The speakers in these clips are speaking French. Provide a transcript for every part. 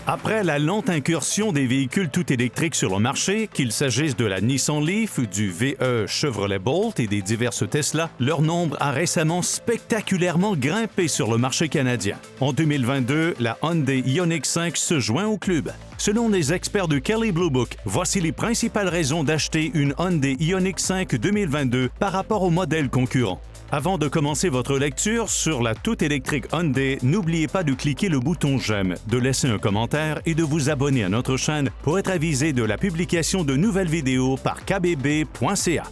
Après la lente incursion des véhicules tout électriques sur le marché, qu'il s'agisse de la Nissan Leaf, du VE Chevrolet Bolt et des diverses Tesla, leur nombre a récemment spectaculairement grimpé sur le marché canadien. En 2022, la Hyundai Ioniq 5 se joint au club. Selon les experts de Kelley Blue Book, voici les principales raisons d'acheter une Hyundai Ioniq 5 2022 par rapport aux modèles concurrents. Avant de commencer votre lecture sur la tout-électrique Hyundai, n'oubliez pas de cliquer le bouton « J'aime », de laisser un commentaire et de vous abonner à notre chaîne pour être avisé de la publication de nouvelles vidéos par kbb.ca.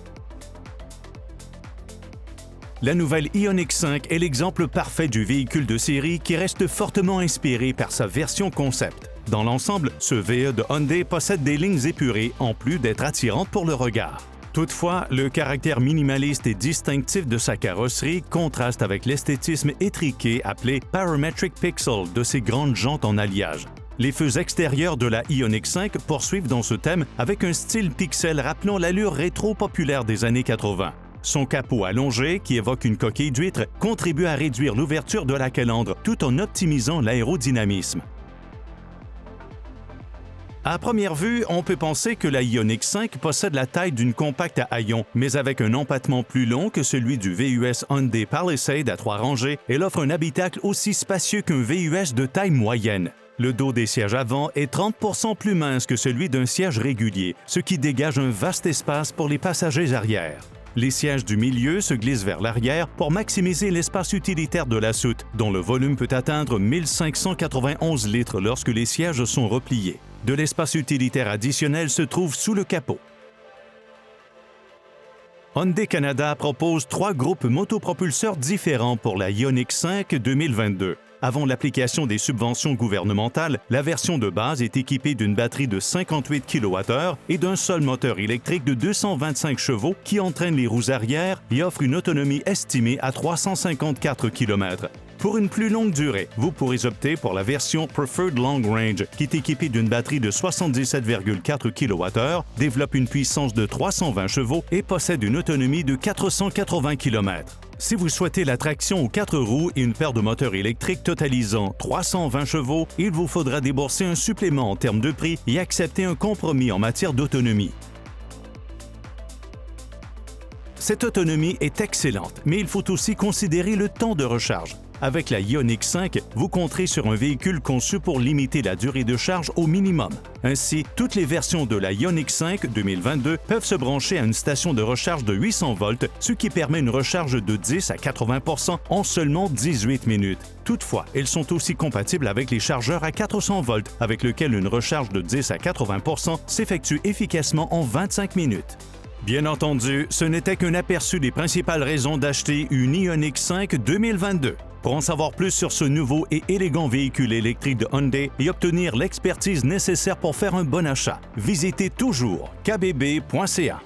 La nouvelle Ioniq 5 est l'exemple parfait du véhicule de série qui reste fortement inspiré par sa version concept. Dans l'ensemble, ce VE de Hyundai possède des lignes épurées en plus d'être attirant pour le regard. Toutefois, le caractère minimaliste et distinctif de sa carrosserie contraste avec l'esthétisme étriqué appelé Parametric Pixel de ses grandes jantes en alliage. Les feux extérieurs de la Ioniq 5 poursuivent dans ce thème avec un style pixel rappelant l'allure rétro populaire des années 80. Son capot allongé, qui évoque une coquille d'huître, contribue à réduire l'ouverture de la calandre tout en optimisant l'aérodynamisme. À première vue, on peut penser que la Ioniq 5 possède la taille d'une compacte à haillons, mais avec un empattement plus long que celui du VUS Hyundai Palisade à 3 rangées, elle offre un habitacle aussi spacieux qu'un VUS de taille moyenne. Le dos des sièges avant est 30% plus mince que celui d'un siège régulier, ce qui dégage un vaste espace pour les passagers arrière. Les sièges du milieu se glissent vers l'arrière pour maximiser l'espace utilitaire de la soute, dont le volume peut atteindre 1591 litres lorsque les sièges sont repliés. De l'espace utilitaire additionnel se trouve sous le capot. Hyundai Canada propose 3 groupes motopropulseurs différents pour la Ioniq 5 2022. Avant l'application des subventions gouvernementales, la version de base est équipée d'une batterie de 58 kWh et d'un seul moteur électrique de 225 chevaux qui entraîne les roues arrière et offre une autonomie estimée à 354 km. Pour une plus longue durée, vous pourrez opter pour la version Preferred Long Range, qui est équipée d'une batterie de 77,4 kWh, développe une puissance de 320 chevaux et possède une autonomie de 480 km. Si vous souhaitez la traction aux 4 roues et une paire de moteurs électriques totalisant 320 chevaux, il vous faudra débourser un supplément en termes de prix et accepter un compromis en matière d'autonomie. Cette autonomie est excellente, mais il faut aussi considérer le temps de recharge. Avec la Ioniq 5, vous compterez sur un véhicule conçu pour limiter la durée de charge au minimum. Ainsi, toutes les versions de la Ioniq 5 2022 peuvent se brancher à une station de recharge de 800 volts, ce qui permet une recharge de 10 à 80% en seulement 18 minutes. Toutefois, elles sont aussi compatibles avec les chargeurs à 400 volts, avec lesquels une recharge de 10 à 80% s'effectue efficacement en 25 minutes. Bien entendu, ce n'était qu'un aperçu des principales raisons d'acheter une Ioniq 5 2022. Pour en savoir plus sur ce nouveau et élégant véhicule électrique de Hyundai et obtenir l'expertise nécessaire pour faire un bon achat, visitez toujours kbb.ca.